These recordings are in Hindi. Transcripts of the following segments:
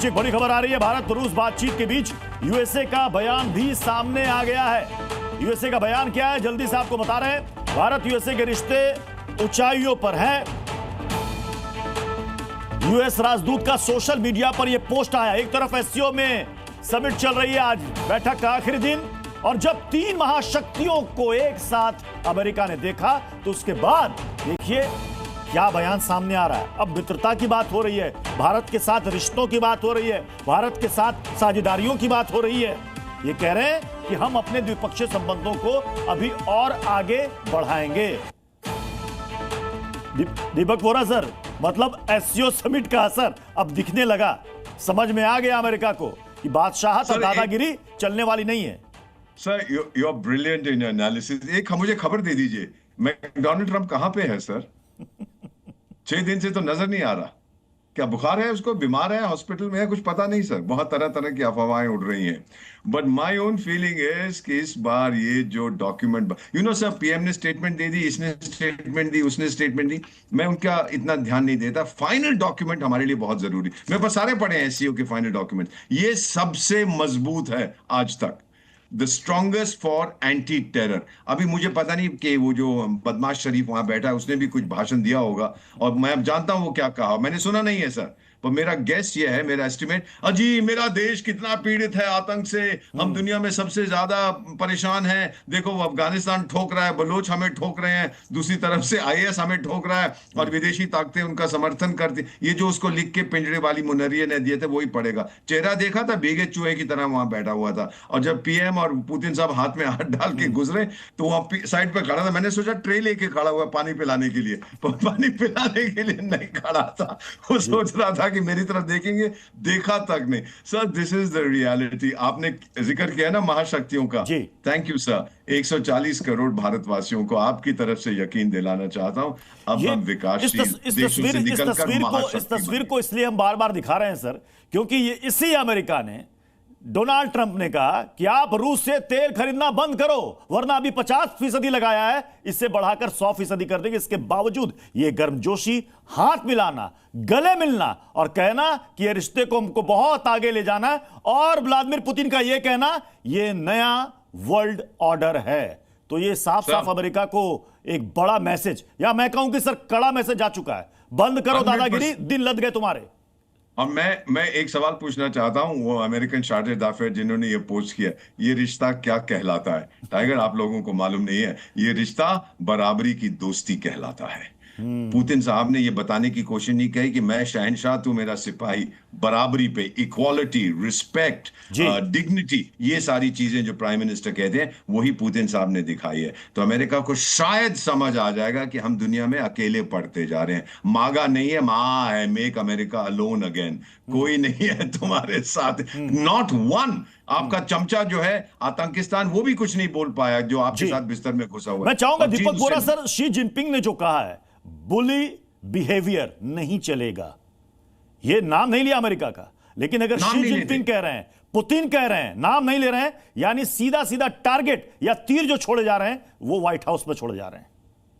बीच एक बड़ी खबर आ रही है। भारत रूस बातचीत के बीच यूएसए का बयान भी सामने आ गया है। यूएसए का बयान क्या है, जल्दी से आपको बता रहे हैं। भारत यूएसए के रिश्ते ऊंचाइयों पर हैं। यूएस राजदूत का सोशल मीडिया पर यह पोस्ट आया। एक तरफ एससीओ में समिट चल रही है, आज बैठक का आखिरी दिन, और जब तीन महाशक्तियों को एक साथ अमेरिका ने देखा तो उसके बाद देखिए क्या बयान सामने आ रहा है। अब मित्रता की बात हो रही है, भारत के साथ रिश्तों की बात हो रही है, भारत के साथ साझेदारियों की बात हो रही है। ये कह रहे हैं कि हम अपने द्विपक्षीय संबंधों को अभी और आगे बढ़ाएंगे। दीपक वोरा सर, मतलब एससीओ समिट का असर अब दिखने लगा। समझ में आ गया अमेरिका को कि बादशाहत और दादागिरी चलने वाली नहीं है। Sir you are brilliant in analysis. एक मुझे खबर दे दीजिए, डोनाल्ड ट्रंप कहां पे है सर? 6 दिन से तो नजर नहीं आ रहा। क्या बुखार है उसको, बीमार है, हॉस्पिटल में है, कुछ पता नहीं सर। बहुत तरह तरह की अफवाहें उड़ रही हैं। But my own feeling is कि इस बार ये जो डॉक्यूमेंट, सर, पीएम ने स्टेटमेंट दे दी, इसने स्टेटमेंट दी, उसने स्टेटमेंट दी, मैं उनका इतना ध्यान नहीं देता। फाइनल डॉक्यूमेंट हमारे लिए बहुत जरूरी। मेरे पास सारे पढ़े हैं एससीओ के फाइनल डॉक्यूमेंट। ये सबसे मजबूत है आज तक, the strongest for anti terror. अभी मुझे पता नहीं कि वो जो बदमाश शरीफ वहां बैठा है उसने भी कुछ भाषण दिया होगा, और मैं अब जानता हूं वो क्या कहा, मैंने सुना नहीं है सर। पर मेरा गेस ये है, मेरा एस्टिमेट, अजी मेरा देश कितना पीड़ित है आतंक से, हम दुनिया में सबसे ज्यादा परेशान हैं। देखो वो अफगानिस्तान ठोक रहा है, बलोच हमें ठोक रहे हैं, दूसरी तरफ से आईएस हमें ठोक रहा है, और विदेशी ताकतें उनका समर्थन करती। ये जो उसको लिख के पिंजरे वाली मुनरिया ने दिए थे वही पड़ेगा। चेहरा देखा था, भीगे चूहे की तरह वहां बैठा हुआ था। और जब पीएम और पुतिन साहब हाथ में हाथ डाल के गुजरे तो वहां साइड पे खड़ा था। मैंने सोचा ट्रे लेके खड़ा हुआ पानी पिलाने के लिए, पर पानी पिलाने के लिए नहीं खड़ा था। वो सोच रहा था कि मेरी तरफ देखेंगे, देखा तक नहीं। Sir this is the reality. आपने जिक्र किया ना महाशक्तियों का, थैंक यू सर। 140 करोड़ भारतवासियों को आपकी तरफ से यकीन दिलाना चाहता हूं, अब हम विकासशील देशों से निकलकर महाशक्ति। इस तस्वीर को इसलिए हम बार बार दिखा रहे हैं सर, क्योंकि ये इसी अमेरिका ने, डोनाल्ड ट्रंप ने कहा कि आप रूस से तेल खरीदना बंद करो, वरना अभी 50% लगाया है, इससे बढ़ाकर 100% कर देंगे। इसके बावजूद ये गर्मजोशी, हाथ मिलाना, गले मिलना और कहना कि ये रिश्ते को हमको बहुत आगे ले जाना है, और व्लादिमीर पुतिन का ये कहना ये नया वर्ल्ड ऑर्डर है। तो ये साफ साफ अमेरिका को एक बड़ा मैसेज, या मैं कहूं कि सर कड़ा मैसेज जा चुका है। बंद करो दादागिरी, दिन लद गए तुम्हारे। और मैं एक सवाल पूछना चाहता हूं, वो अमेरिकन चार्टर्ड अफेयर जिन्होंने ये पोस्ट किया, ये रिश्ता क्या कहलाता है? टाइगर, आप लोगों को मालूम नहीं है, ये रिश्ता बराबरी की दोस्ती कहलाता है। पुतिन साहब ने ये बताने की कोशिश नहीं की कि मैं शहनशाह, तू मेरा सिपाही। बराबरी पे, इक्वालिटी, रिस्पेक्ट, डिग्निटी, ये सारी चीजें जो प्राइम मिनिस्टर कहते हैं वही पुतिन साहब ने दिखाई है। तो अमेरिका को शायद समझ आ जाएगा कि हम दुनिया में अकेले पड़ते जा रहे हैं। मागा नहीं है, माँ है, मेक अमेरिका अलोन अगेन। कोई नहीं है तुम्हारे साथ, नॉट वन। आपका चमचा जो है आतंकिस्तान, वो भी कुछ नहीं बोल पाया जो आपके साथ बिस्तर में घुसा हुआ है। मैं चाहूंगा दीपक वोरा सर, शी जिनपिंग ने जो कहा है बुली बिहेवियर नहीं चलेगा, ये नाम नहीं लिया अमेरिका का, लेकिन अगर शी जिनपिंग कह रहे हैं, पुतिन कह रहे हैं, नाम नहीं ले रहे हैं, यानी सीधा सीधा टारगेट या तीर जो छोड़े जा रहे हैं वो व्हाइट हाउस में छोड़े जा रहे हैं।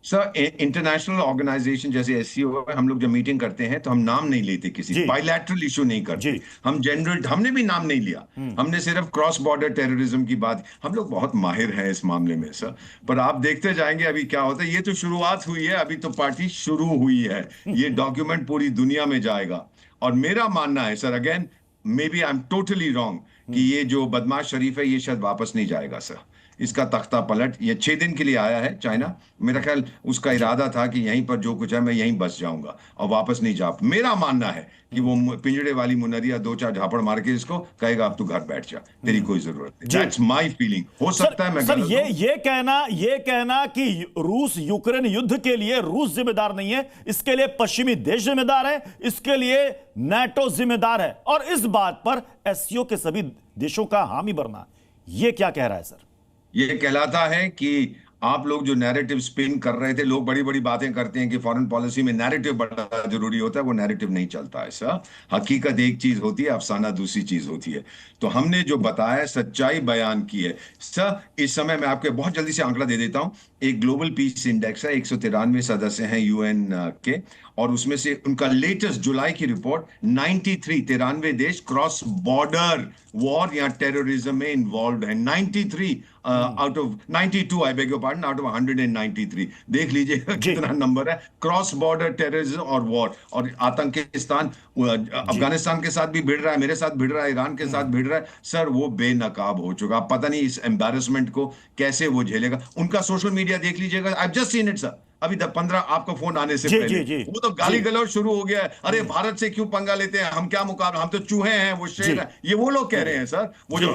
सर इंटरनेशनल ऑर्गेनाइजेशन जैसे एससीओ, हम लोग जब मीटिंग करते हैं तो हम नाम नहीं लेते, किसी बायलैटरल इशू नहीं करते। हम जनरल, हमने भी नाम नहीं लिया, हमने सिर्फ क्रॉस बॉर्डर टेररिज्म की बात। हम लोग बहुत माहिर हैं इस मामले में सर, पर आप देखते जाएंगे अभी क्या होता है। ये तो शुरुआत हुई है, अभी तो पार्टी शुरू हुई है। ये डॉक्यूमेंट पूरी दुनिया में जाएगा, और मेरा मानना है sir, again maybe I am totally wrong, कि ये जो बदमाश शरीफ है ये शायद वापस नहीं जाएगा सर। इसका तख्ता पलट, ये 6 दिन के लिए आया है चाइना, मेरा ख्याल उसका इरादा था कि यहीं पर जो कुछ है मैं यहीं बस जाऊंगा और वापस नहीं जा। मेरा मानना है कि वो पिंजड़े वाली मुनरिया 2-4 झापड़ मार के इसको कहेगा अब तू घर बैठ जा, तेरी कोई जरूरत नहीं। That's my feeling. हो सकता है मैं सर ये कहना कि रूस यूक्रेन युद्ध के लिए रूस जिम्मेदार नहीं है, इसके लिए पश्चिमी देश जिम्मेदार है, इसके लिए नाटो जिम्मेदार है, और इस बात पर एससीओ के सभी देशों का हामी बनना, ये क्या कह रहा है सर? ये कहलाता है कि आप लोग जो नैरेटिव स्पिन कर रहे थे, लोग बड़ी बड़ी बातें करते हैं कि फॉरेन पॉलिसी में नैरेटिव बड़ा जरूरी होता है, वो नैरेटिव नहीं चलता है सर। हकीकत एक चीज होती है, अफसाना दूसरी चीज होती है। तो हमने जो बताया, सच्चाई बयान की है सर। इस समय मैं आपके बहुत जल्दी से आंकड़ा दे देता हूं, एक ग्लोबल पीस इंडेक्स है, 193 सदस्य हैं यूएन के, और उसमें से उनका लेटेस्ट जुलाई की रिपोर्ट 93 देश क्रॉस बॉर्डर वॉर या टेररिज्म में इन्वॉल्व है। 93 out of 92, I beg your pardon, out of 193। देख लीजिएगा कितना नंबर है, क्रॉस बॉर्डर टेररिज्म और वॉर। और आतंकिस्तान अफगानिस्तान के साथ भी भिड़ रहा है, मेरे साथ भिड़ रहा है, ईरान के साथ भिड़ रहा है सर। वो बेनकाब हो चुका, पता नहीं इस एम्बैरेसमेंट को कैसे वो झेलेगा। उनका सोशल मीडिया देख लीजिएगा, I just seen it sir, अभी 15 आपका फोन आने से पहले वो तो गाली गलौज शुरू हो गया है। अरे भारत से क्यों पंगा लेते हैं, हम क्या मुकाबला, हम तो चूहे हैं, वो शेर है, ये वो लोग कह रहे हैं सर। वो जो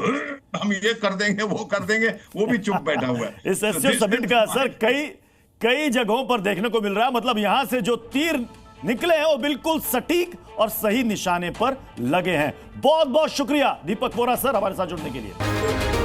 हम ये कर देंगे वो कर देंगे, वो भी चुप बैठा हुआ है। इस एससीओ समिट का असर कई जगहों पर देखने को मिल रहा है। मतलब यहां से जो तीर निकले हैं वो बिल्कुल सटीक और सही निशाने पर लगे हैं। बहुत बहुत शुक्रिया दीपक वोरा सर हमारे साथ जुड़ने के लिए।